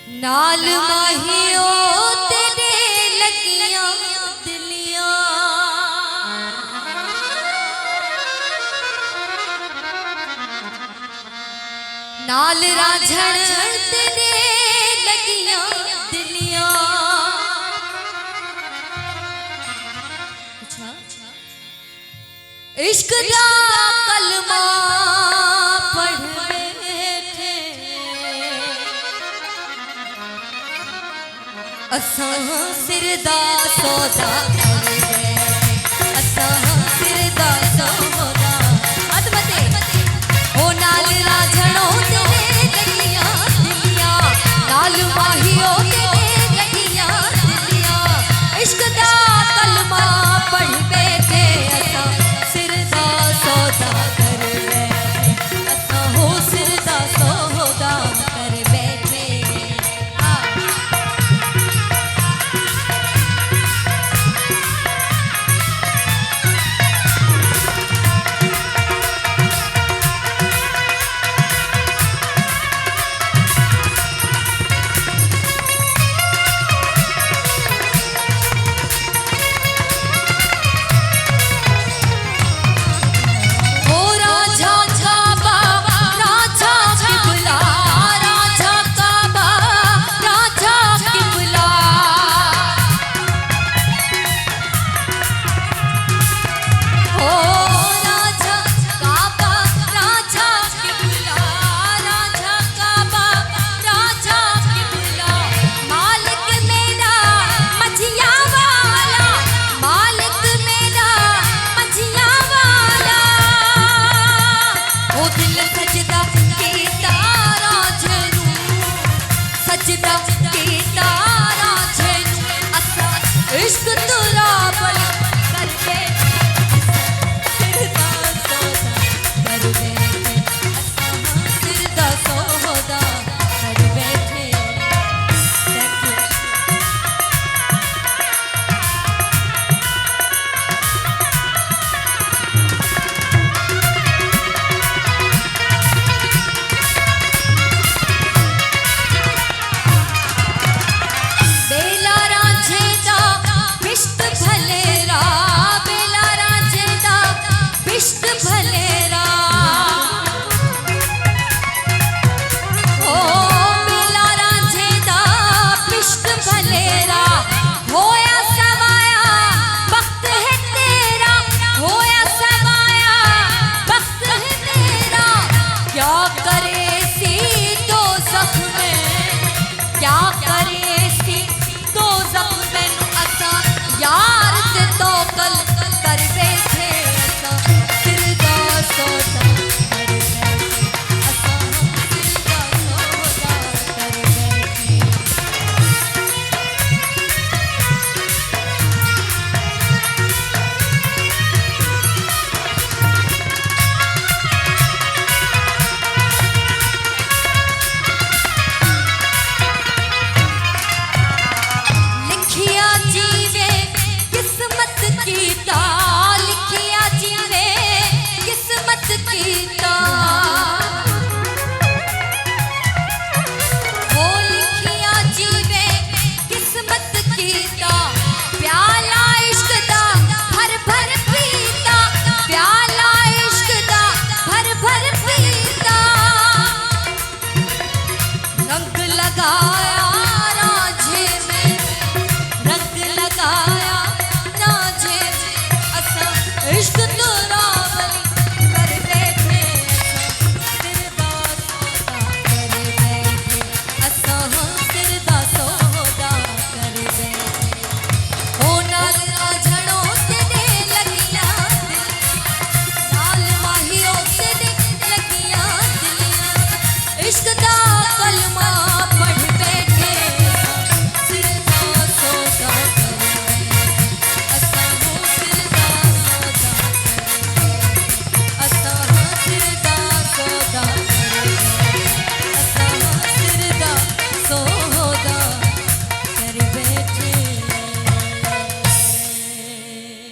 नाल माहियो तेरे लगियां दिलियां, नाल राझण तेरे लगियां दिलियां। इश्क दा कलमा पढ़ बैठे असां सिर दा सौदा कर बैठे, असां सिर दा सौदा मत मते ओ नाल राझणो तेरे लगियां दिलियां, नाल माहियो तेरे लगियां दिलियां। इश्क दा कलमा पढ़ बैठे असां सिर दा सौदा कर बैठे, असां हो सिर दा सौदा कर बैठे। इश्क तुरा बल कर बैठे सिर दा सौदा कर बैठे, असां सिर दा सौदा कर बैठे। Thank you. बेला राझे दा बिश्त भलेरा, बेला राझे दा बिश्त भलेरा, ओ बेला राझे दा बिश्त भलेरा। होया समाया वक्त है तेरा, होया समाया वक्त है तेरा। क्या करे सी तो जख्म में, क्या करे सी तो जख्म मैनू असां यार ते तो कल कर बैठे, असां सिर दा सौदा कर बैठे, असां सिर दा सौदा कर बैठे। लिखिया जीवे किस्मत कीता, लिखिया जीवे किस्मत कीता, ओ लिखिया जीवे किस्मत कीता। प्याला इश्क दा भर भर पीता, प्याला इश्क दा भर भर पीता। रंग लगाया